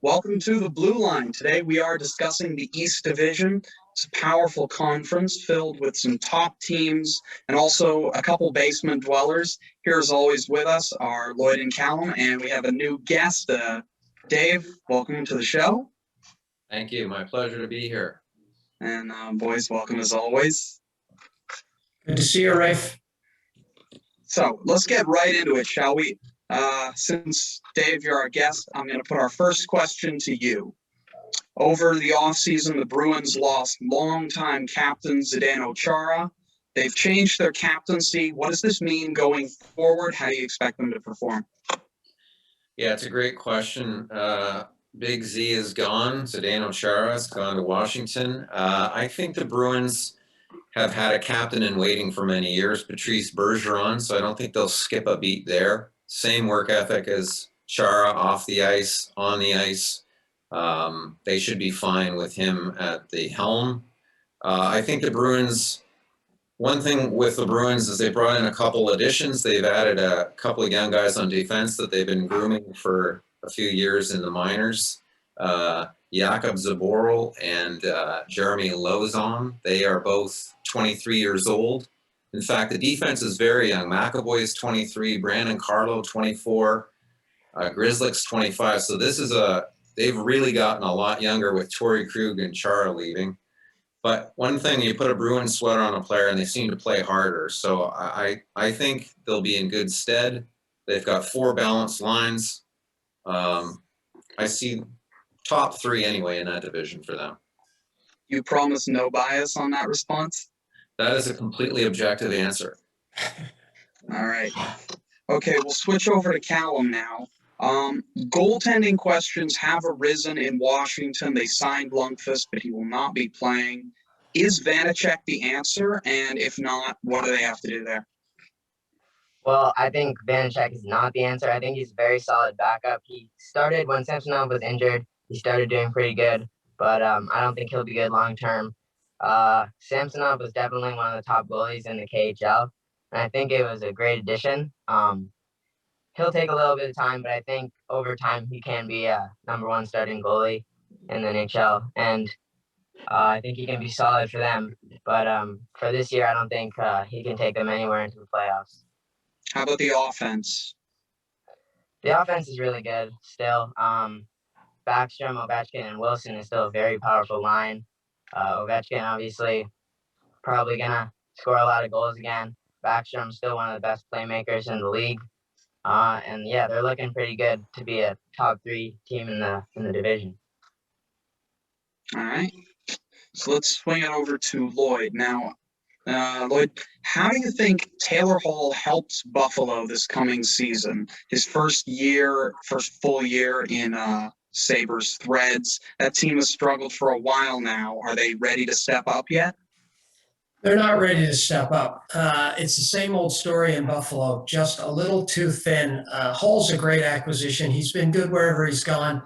Welcome to the Blue Line. Today we are discussing the East Division. It's a powerful conference filled with some top teams and also a couple basement dwellers. Here, as always, with us are Lloyd and Callum, and we have a new guest, Dave. Welcome to the show. Thank you. My pleasure to be here. And boys, welcome as always. Good to see you, Rafe. So let's get right into it, shall we? Since Dave, you're our guest, I'm going to put our first question to you. Over the offseason, the Bruins lost longtime captain Zdeno Chara. They've changed their captaincy. What does this mean going forward? How do you expect them to perform? Yeah, it's a great question. Big Z is gone. Zdeno Chara has gone to Washington. I think the Bruins have had a captain in waiting for many years, Patrice Bergeron, so I don't think they'll skip a beat there. Same work ethic as Chara off the ice, on the ice. They should be fine with him at the helm. I think the Bruins, one thing with the Bruins is they brought in a couple additions. They've added a couple of young guys on defense that they've been grooming for a few years in the minors. Jakub Zboril and Jeremy Lauzon. They are both 23 years old. In fact, the defense is very young. McAvoy is 23, Brandon Carlo 24, Grizzlick's 25. So they've really gotten a lot younger with Torrey Krug and Chara leaving. But one thing, you put a Bruins sweater on a player and they seem to play harder. So I think they'll be in good stead. They've got four balanced lines. I see top three anyway in that division for them. You promise no bias on that response? That is a completely objective answer. All right. Okay, we'll switch over to Callum now. Goaltending questions have arisen in Washington. They signed Lundqvist, but he will not be playing. Is Vanacek the answer? And if not, what do they have to do there? Well, I think Vanacek is not the answer. I think he's a very solid backup. He started when Samsonov was injured. He started doing pretty good, but I don't think he'll be good long term. Samsonov was definitely one of the top goalies in the KHL, and I think it was a great addition. He'll take a little bit of time, but I think over time he can be a number one starting goalie in the NHL, and I think he can be solid for them. But for this year, I don't think he can take them anywhere into the playoffs. How about the offense? The offense is really good still. Backstrom, Ovechkin, and Wilson is still a very powerful line. Ovechkin, obviously, probably going to score a lot of goals again. Backstrom's still one of the best playmakers in the league. And yeah, they're looking pretty good to be a top three team in the division. All right. So let's swing it over to Lloyd. Now, Lloyd, how do you think Taylor Hall helps Buffalo this coming season? His first full year in Sabres Threads. That team has struggled for a while now. Are they ready to step up yet? They're not ready to step up. It's the same old story in Buffalo, just a little too thin. Hall's a great acquisition. He's been good wherever he's gone.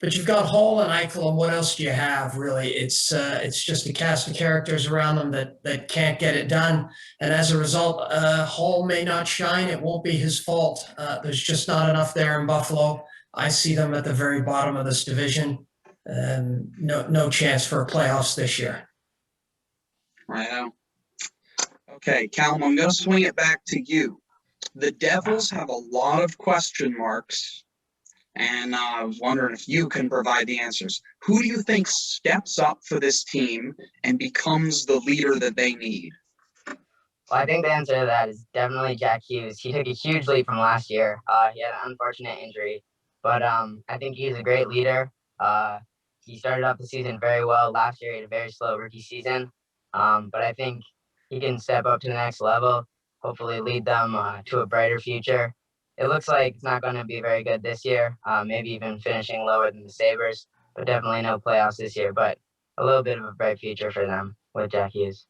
But you've got Hall and Eichel, and what else do you have, really? It's just a cast of characters around them that can't get it done. And as a result, Hall may not shine. It won't be his fault. There's just not enough there in Buffalo. I see them at the very bottom of this division. No chance for playoffs this year. Right. Okay, Callum, I'm going to swing it back to you. The Devils have a lot of question marks, and I was wondering if you can provide the answers. Who do you think steps up for this team and becomes the leader that they need? Well, I think the answer to that is definitely Jack Hughes. He took a huge leap from last year. He had an unfortunate injury, but I think he's a great leader. He started off the season very well. Last year, he had a very slow rookie season, but I think he can step up to the next level, hopefully lead them to a brighter future. It looks like it's not going to be very good this year, maybe even finishing lower than the Sabres, but definitely no playoffs this year, but a little bit of a bright future for them with Jack Hughes.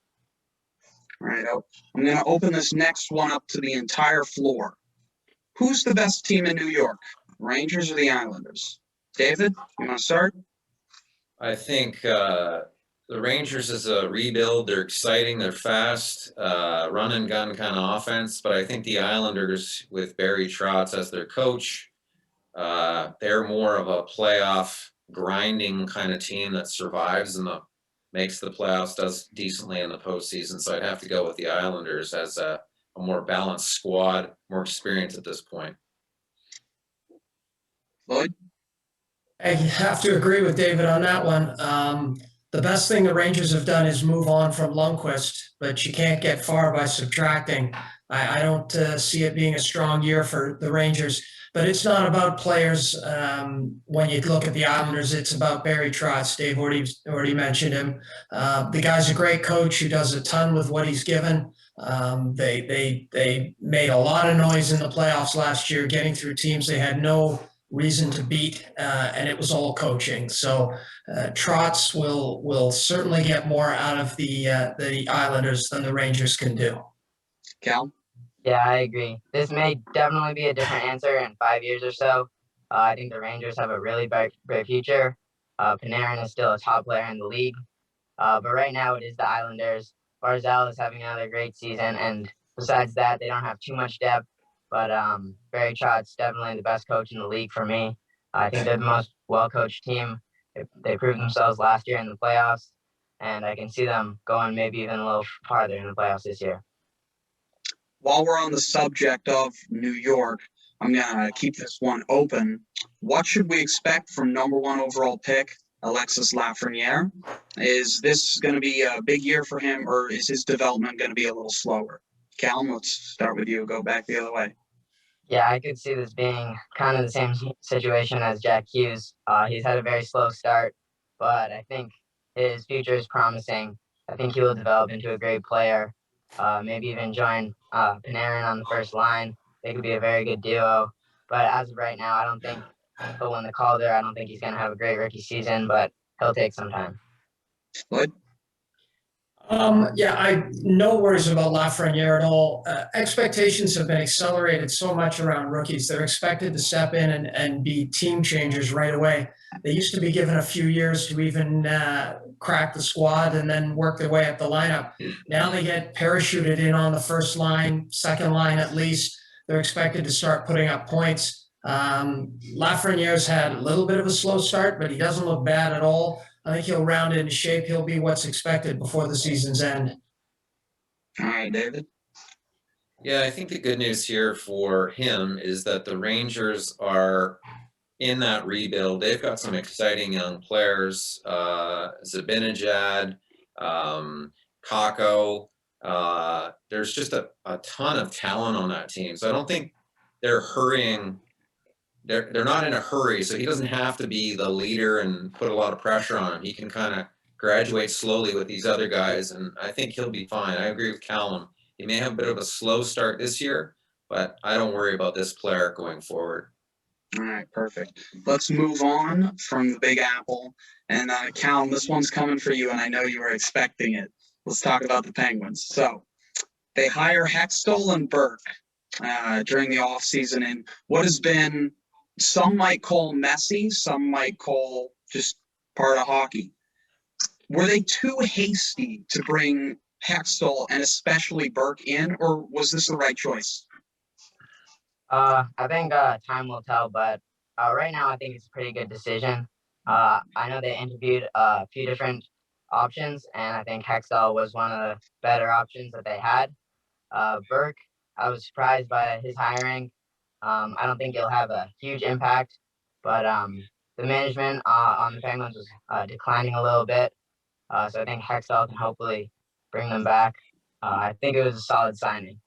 All right, I'm going to open this next one up to the entire floor. Who's the best team in New York, Rangers or the Islanders? David, you want to start? I think the Rangers is a rebuild. They're exciting. They're fast, run and gun kind of offense. But I think the Islanders, with Barry Trotz as their coach, They're more of a playoff grinding kind of team that survives and makes the playoffs, does decently in the postseason. So I'd have to go with the Islanders as a more balanced squad, more experience at this point. Lloyd? I have to agree with David on that one. The best thing the Rangers have done is move on from Lundqvist, but you can't get far by subtracting. I don't see it being a strong year for the Rangers, but it's not about players. When you look at the Islanders, it's about Barry Trotz. Dave already mentioned him. The guy's a great coach who does a ton with what he's given. They made a lot of noise in the playoffs last year, getting through teams they had no reason to beat, and it was all coaching. So Trotz will certainly get more out of the Islanders than the Rangers can do. Cal? Yeah, I agree. This may definitely be a different answer in 5 years or so. I think the Rangers have a really bright future. Panarin is still a top player in the league. But right now it is the Islanders. Barzal is having another great season. And besides that, they don't have too much depth. But Barry Trotz definitely the best coach in the league for me. I think they're the most well-coached team. They proved themselves last year in the playoffs. And I can see them going maybe even a little farther in the playoffs this year. While we're on the subject of New York, I'm going to keep this one open. What should we expect from number 1 overall pick, Alexis Lafreniere? Is this going to be a big year for him, or is his development going to be a little slower? Callum, let's start with you. Go back the other way. Yeah, I could see this being kind of the same situation as Jack Hughes. He's had a very slow start, but I think his future is promising. I think he will develop into a great player. Maybe even join Panarin on the first line. They could be a very good duo. But as of right now, I don't think he'll win the Calder. I don't think he's going to have a great rookie season, but he'll take some time. Lloyd? No worries about Lafreniere at all. Expectations have been accelerated so much around rookies. They're expected to step in and be team changers right away. They used to be given a few years to even crack the squad and then work their way up the lineup. Now they get parachuted in on the first line, second line at least. They're expected to start putting up points. Lafreniere's had a little bit of a slow start, but he doesn't look bad at all. I think he'll round into shape. He'll be what's expected before the season's end. All right, David? Yeah, I think the good news here for him is that the Rangers are in that rebuild. They've got some exciting young players, Zibanejad, Kakko. There's just a ton of talent on that team. So I don't think they're hurrying. They're not in a hurry, so he doesn't have to be the leader and put a lot of pressure on him. He can kind of graduate slowly with these other guys, and I think he'll be fine. I agree with Callum. He may have a bit of a slow start this year, but I don't worry about this player going forward. All right, perfect. Let's move on from the Big Apple. And Callum, this one's coming for you, and I know you were expecting it. Let's talk about the Penguins. So they hire Hextall and Burke during the offseason in what has been, some might call messy, some might call just part of hockey. Were they too hasty to bring Hextall and especially Burke in, or was this the right choice? I think time will tell, but right now I think it's a pretty good decision. I know they interviewed a few different options, and I think Hextall was one of the better options that they had. Burke, I was surprised by his hiring. I don't think he'll have a huge impact, but the management on the Penguins was declining a little bit. So I think Hextall can hopefully bring them back. I think it was a solid signing.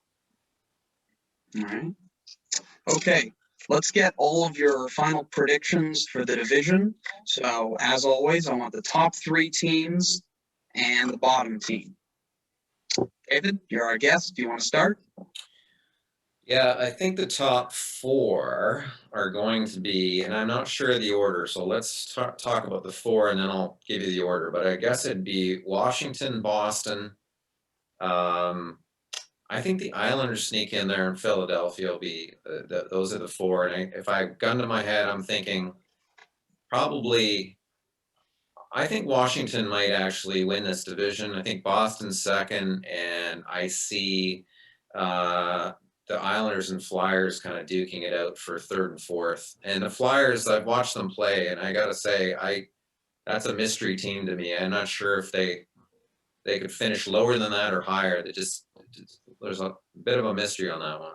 All right. Okay, let's get all of your final predictions for the division. So, as always, I want the top 3 teams and the bottom team. David, you're our guest. Do you want to start? Yeah, I think the top 4 are going to be, and I'm not sure of the order, so let's talk about the 4 and then I'll give you the order. But I guess it'd be Washington, Boston. I think the Islanders sneak in there, and Philadelphia will be, those are the 4. And if I gun to my head, I'm thinking probably, I think Washington might actually win this division. I think Boston's second, and I see the Islanders and Flyers kind of duking it out for third and fourth. And the Flyers, I've watched them play, and I gotta say, that's a mystery team to me. I'm not sure if they could finish lower than that or higher. There's a bit of a mystery on that one.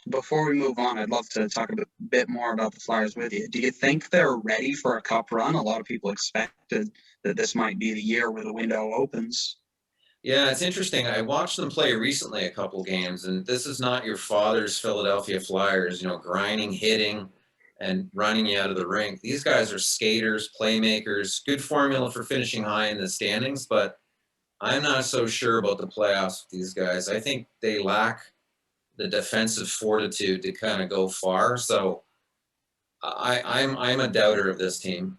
Before we move on, I'd love to talk a bit more about the Flyers with you. Do you think they're ready for a cup run? A lot of people expected that this might be the year where the window opens. Yeah, it's interesting. I watched them play recently a couple games, and this is not your father's Philadelphia Flyers, grinding, hitting, and running you out of the rink. These guys are skaters, playmakers, good formula for finishing high in the standings, but I'm not so sure about the playoffs with these guys. I think they lack the defensive fortitude to kind of go far. So I'm a doubter of this team.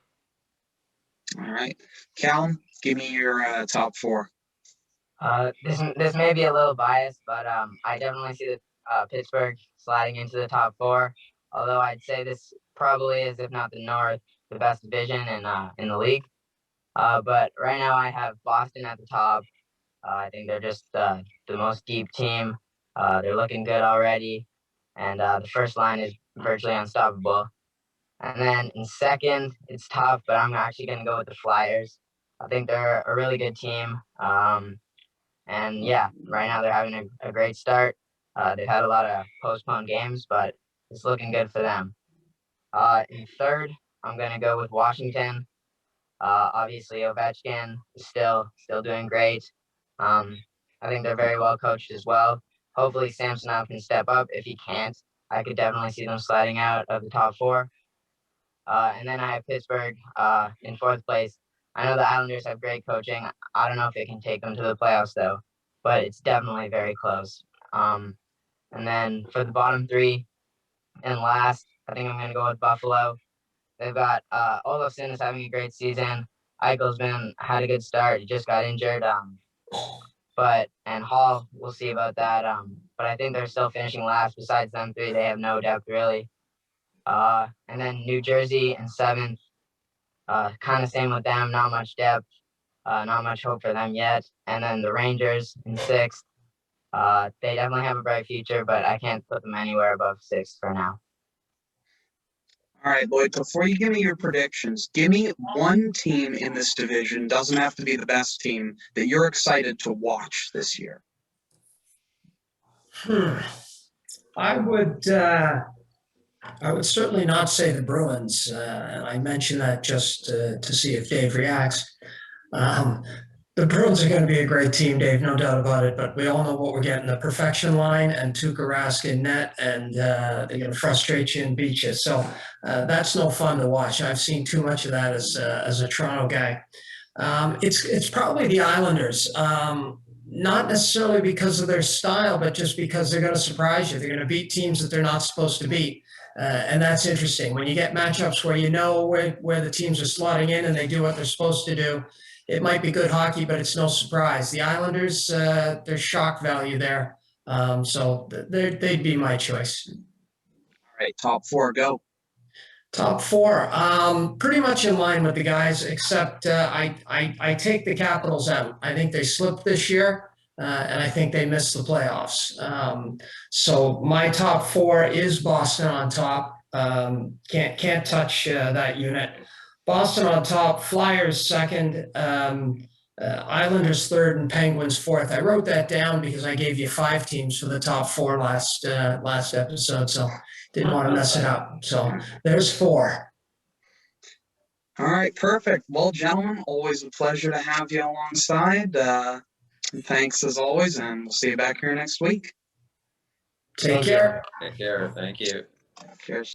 All right. Callum, give me your top four. This may be a little biased, but I definitely see the Pittsburgh sliding into the top four. Although I'd say this probably is, if not the North, the best division in the league. But right now I have Boston at the top. I think they're just the most deep team. They're looking good already, and the first line is virtually unstoppable. And then in second, it's tough, but I'm actually going to go with the Flyers. I think they're a really good team. And yeah, right now they're having a great start. They've had a lot of postponed games, but it's looking good for them. In third, I'm going to go with Washington. Obviously, Ovechkin is still doing great. I think they're very well coached as well. Hopefully, Samsonov can step up. If he can't, I could definitely see them sliding out of the top four. And then I have Pittsburgh in fourth place. I know the Islanders have great coaching. I don't know if it can take them to the playoffs, though, but it's definitely very close. And then for the bottom three and last, I think I'm going to go with Buffalo. They've got Olofsson is having a great season. Eichel's had a good start. He just got injured. And Hall, we'll see about that. But I think they're still finishing last. Besides them three, they have no depth really. And then New Jersey in seventh. Kind of same with them. Not much depth. Not much hope for them yet. And then the Rangers in sixth. They definitely have a bright future, but I can't put them anywhere above sixth for now. All right, Lloyd, before you give me your predictions, give me one team in this division, doesn't have to be the best team, that you're excited to watch this year. I would certainly not say the Bruins. And I mentioned that just to see if Dave reacts. The Bruins are going to be a great team, Dave, no doubt about it. But we all know what we're getting: the perfection line and Tuukka Rask in net, and they're going to frustrate you and beat you. So that's no fun to watch. I've seen too much of that as a Toronto guy. It's probably the Islanders. Not necessarily because of their style, but just because they're going to surprise you. They're going to beat teams that they're not supposed to beat. And that's interesting. When you get matchups where you know where the teams are slotting in and they do what they're supposed to do, it might be good hockey, but it's no surprise. The Islanders, there's shock value there. So they'd be my choice. All right, top four, go. Top four, pretty much in line with the guys, except I take the Capitals out. I think they slipped this year, and I think they missed the playoffs. So my top four is Boston on top. Can't touch that unit. Boston on top, Flyers second, Islanders third, and Penguins fourth. I wrote that down because I gave you 5 teams for the top 4 last episode, so didn't want to mess it up. So there's 4. All right, perfect. Well, gentlemen, always a pleasure to have you alongside. And thanks as always, and we'll see you back here next week. Take care. Take care. Thank you. Cheers.